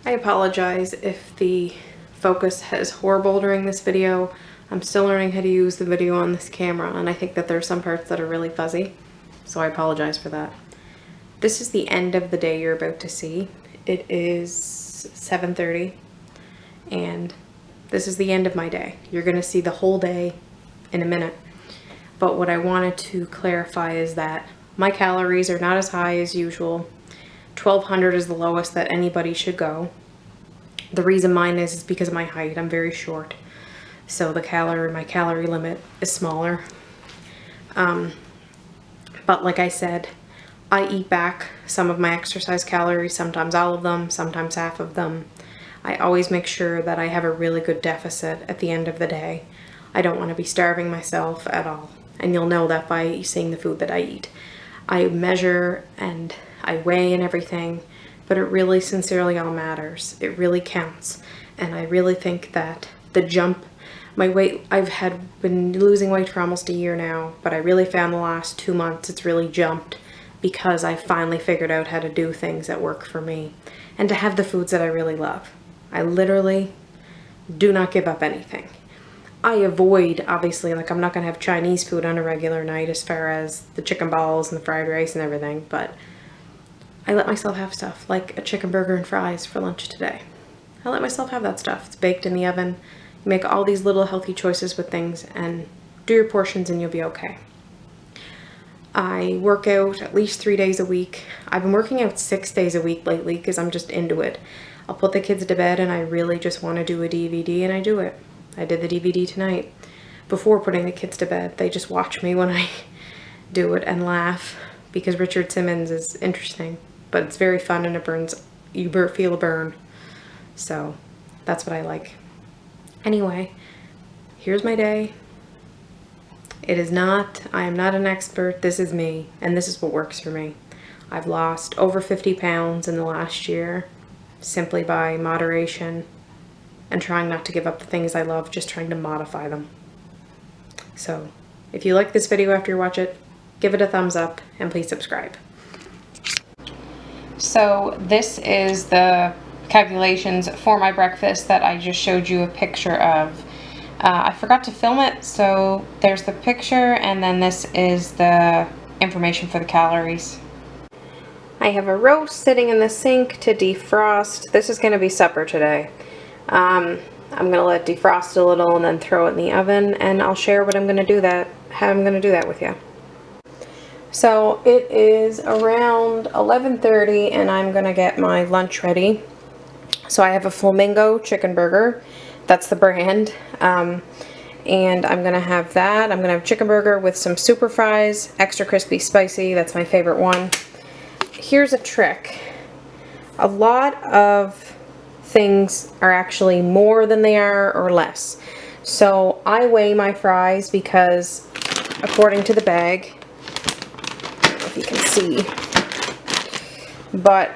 I apologize if the focus is horrible during this video. I'm still learning how to use the video on this camera, and I think that there are some parts that are really fuzzy, so I apologize for that. This is the end of the day you're about to see. It is 7:30, and this is the end of my day. You're gonna see the whole day in a minute. But what I wanted to clarify is that my calories are not as high as usual. 1200 is the lowest that anybody should go. The reason mine is because of my height. I'm very short, so my calorie limit is smaller. But like I said, I eat back some of my exercise calories, sometimes all of them, sometimes half of them. I always make sure that I have a really good deficit at the end of the day. I don't want to be starving myself at all. And you'll know that by seeing the food that I eat. I measure and I weigh and everything, but it really sincerely all matters. It really counts. And I really think that the jump, my weight, I've been losing weight for almost a year now, but I really found the last 2 months it's really jumped because I finally figured out how to do things that work for me and to have the foods that I really love. I literally do not give up anything. I avoid, obviously, like I'm not gonna have Chinese food on a regular night as far as the chicken balls and the fried rice and everything, but I let myself have stuff like a chicken burger and fries for lunch today. I let myself have that stuff. It's baked in the oven. You make all these little healthy choices with things and do your portions and you'll be okay. I work out at least 3 days a week. I've been working out 6 days a week lately because I'm just into it. I'll put the kids to bed and I really just want to do a DVD and I do it. I did the DVD tonight before putting the kids to bed. They just watch me when I do it and laugh because Richard Simmons is interesting, but it's very fun and it burns, you feel a burn. So that's what I like. Anyway, here's my day. I am not an expert. This is me and this is what works for me. I've lost over 50 pounds in the last year simply by moderation and trying not to give up the things I love, just trying to modify them. So if you like this video after you watch it, give it a thumbs up and please subscribe. So this is the calculations for my breakfast that I just showed you a picture of. I forgot to film it, so there's the picture and then this is the information for the calories. I have a roast sitting in the sink to defrost. This is going to be supper today. I'm going to let it defrost a little and then throw it in the oven, and I'll share what I'm going to do how I'm going to do that with you. So it is around 11:30 and I'm going to get my lunch ready. So I have a Flamingo chicken burger. That's the brand. And I'm going to have that. I'm going to have chicken burger with some super fries, extra crispy spicy. That's my favorite one. Here's a trick. A lot of things are actually more than they are or less. So I weigh my fries because according to the bag, I don't know if you can see, but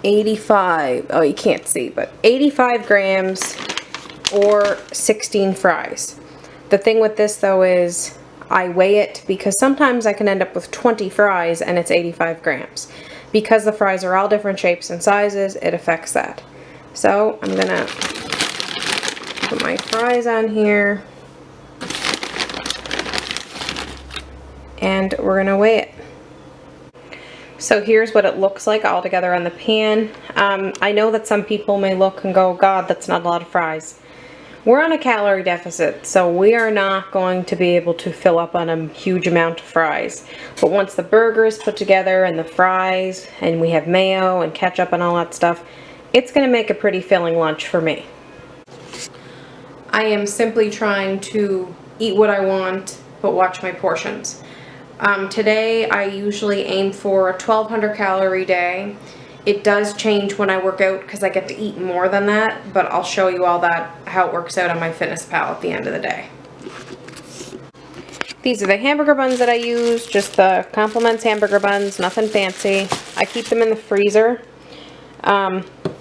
85, oh you can't see, but 85 grams or 16 fries. The thing with this though is I weigh it because sometimes I can end up with 20 fries and it's 85 grams. Because the fries are all different shapes and sizes, it affects that. So I'm gonna put my fries on here and we're gonna weigh it. So here's what it looks like all together on the pan. I know that some people may look and go, God, that's not a lot of fries. We're on a calorie deficit, so we are not going to be able to fill up on a huge amount of fries. But once the burger is put together and the fries, and we have mayo and ketchup and all that stuff, it's going to make a pretty filling lunch for me. I am simply trying to eat what I want, but watch my portions. Today I usually aim for a 1200 calorie day. It does change when I work out because I get to eat more than that, but I'll show you all that, how it works out on MyFitnessPal at the end of the day. These are the hamburger buns that I use, just the Compliments hamburger buns, nothing fancy. I keep them in the freezer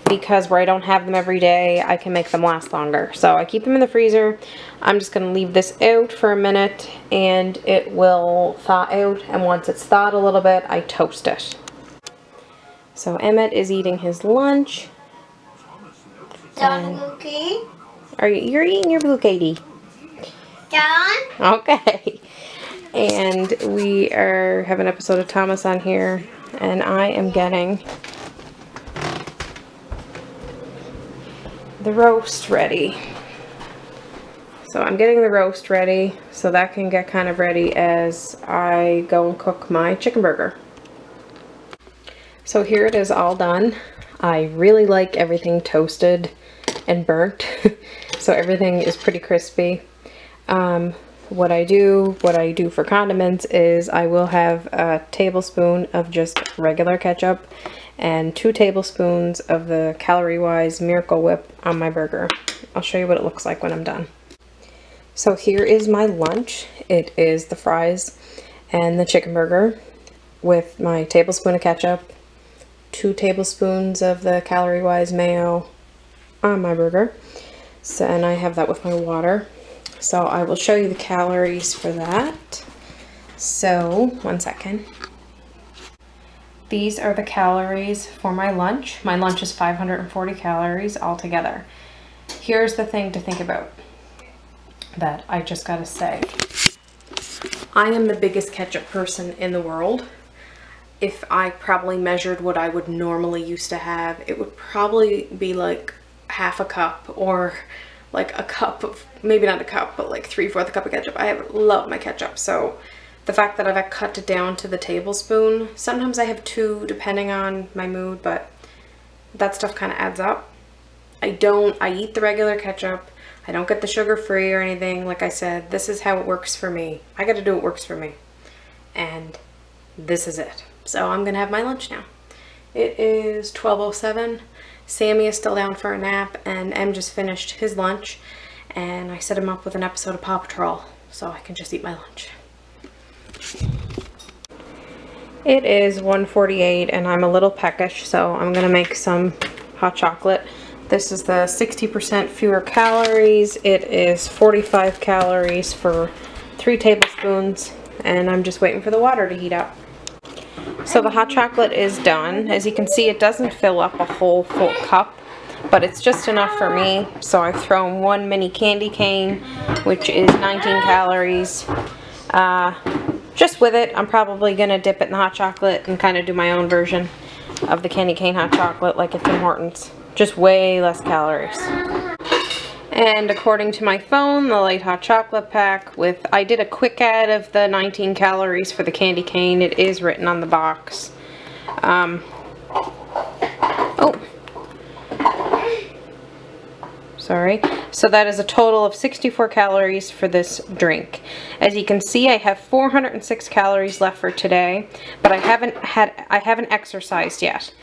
because where I don't have them every day, I can make them last longer. So I keep them in the freezer. I'm just going to leave this out for a minute and it will thaw out, and once it's thawed a little bit, I toast it. So Emmett is eating his lunch. John Cookie. You're eating your blue, Katie? John. Okay. And we have an episode of Thomas on here, and I am getting the roast ready. So I'm getting the roast ready so that can get kind of ready as I go and cook my chicken burger. So here it is all done. I really like everything toasted and burnt, so everything is pretty crispy. What I do for condiments is I will have a tablespoon of just regular ketchup and 2 tablespoons of the Calorie Wise Miracle Whip on my burger. I'll show you what it looks like when I'm done. So here is my lunch. It is the fries and the chicken burger with my tablespoon of ketchup, 2 tablespoons of the Calorie Wise mayo on my burger. So, and I have that with my water. So I will show you the calories for that. So, one second. These are the calories for my lunch. My lunch is 540 calories altogether. Here's the thing to think about that I just gotta say. I am the biggest ketchup person in the world. If I probably measured what I would normally used to have, it would probably be like half a cup or like a cup of, maybe not a cup, but like 3/4 cup of ketchup. I love my ketchup. So the fact that I've cut it down to the tablespoon, sometimes I have 2 depending on my mood, but that stuff kind of adds up. I eat the regular ketchup. I don't get the sugar free or anything. Like I said, this is how it works for me. I got to do what works for me. And this is it. So I'm going to have my lunch now. It is 12:07. Sammy is still down for a nap, and Em just finished his lunch, and I set him up with an episode of Paw Patrol so I can just eat my lunch. It is 1:48 and I'm a little peckish, so I'm going to make some hot chocolate. This is the 60% fewer calories. It is 45 calories for 3 tablespoons, and I'm just waiting for the water to heat up. So the hot chocolate is done. As you can see, it doesn't fill up a whole full cup, but it's just enough for me. So I've thrown 1 mini candy cane, which is 19 calories. Just with it, I'm probably going to dip it in the hot chocolate and kind of do my own version of the candy cane hot chocolate like at Tim Hortons. Just way less calories. And according to my phone, the light hot chocolate pack I did a quick add of the 19 calories for the candy cane. It is written on the box. Sorry. So that is a total of 64 calories for this drink. As you can see, I have 406 calories left for today, but I haven't exercised yet.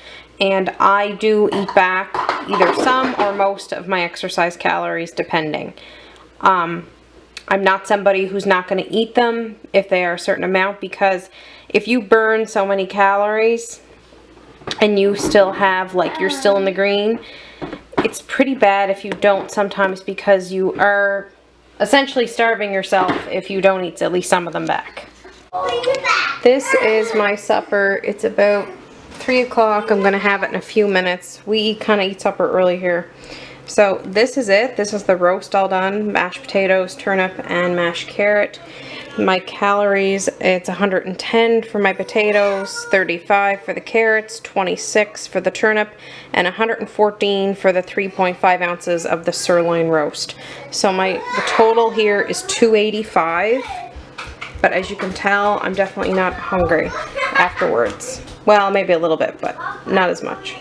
And I do eat back either some or most of my exercise calories, depending. I'm not somebody who's not going to eat them if they are a certain amount, because if you burn so many calories and you still have, like, you're still in the green, it's pretty bad if you don't sometimes, because you are essentially starving yourself if you don't eat at least some of them back. This is my supper. It's about 3 o'clock. I'm going to have it in a few minutes. We kind of eat supper early here. So this is it. This is the roast all done. Mashed potatoes, turnip, and mashed carrot. My calories, it's 110 for my potatoes, 35 for the carrots, 26 for the turnip, and 114 for the 3.5 ounces of the sirloin roast. So the total here is 285. But as you can tell, I'm definitely not hungry afterwards. Well, maybe a little bit, but not as much.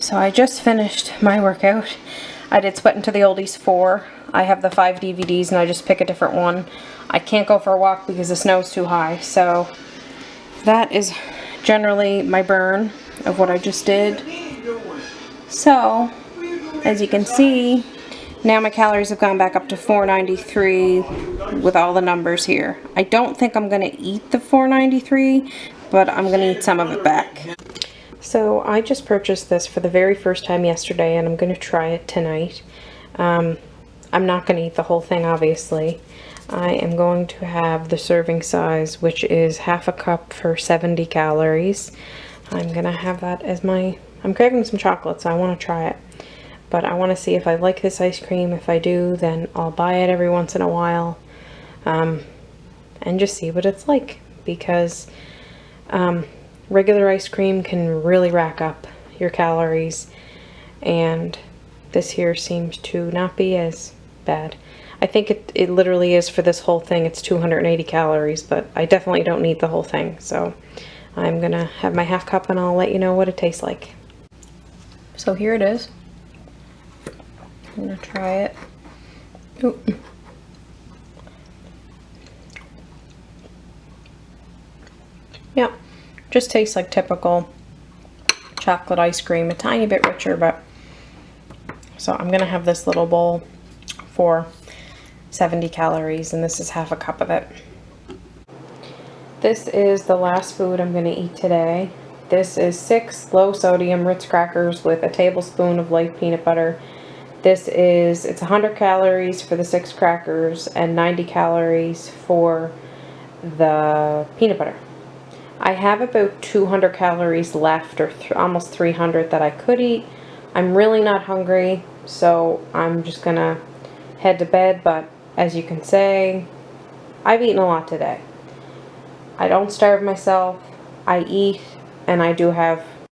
So I just finished my workout. I did Sweat Into the Oldies 4. I have the 5 DVDs and I just pick a different one. I can't go for a walk because the snow's too high. So that is generally my burn of what I just did. So, as you can see, now my calories have gone back up to 493 with all the numbers here. I don't think I'm going to eat the 493, but I'm going to eat some of it back. So I just purchased this for the very first time yesterday, and I'm going to try it tonight. I'm not going to eat the whole thing, obviously, I am going to have the serving size, which is half a cup for 70 calories. I'm gonna have that as my, I'm craving some chocolate, so I want to try it. But I want to see if I like this ice cream. If I do, then I'll buy it every once in a while. And just see what it's like. Because regular ice cream can really rack up your calories. And this here seems to not be as bad. I think it literally is for this whole thing. It's 280 calories, but I definitely don't need the whole thing. So I'm gonna have my half cup and I'll let you know what it tastes like. So here it is. I'm gonna try it. Ooh. Yeah, just tastes like typical chocolate ice cream. A tiny bit richer, but so I'm gonna have this little bowl for 70 calories, and this is half a cup of it. This is the last food I'm gonna eat today. This is 6 low sodium Ritz crackers with a tablespoon of light peanut butter. It's 100 calories for the 6 crackers and 90 calories for the peanut butter. I have about 200 calories left, or almost 300 that I could eat. I'm really not hungry, so I'm just gonna head to bed, but as you can say, I've eaten a lot today. I don't starve myself. I eat, and I do have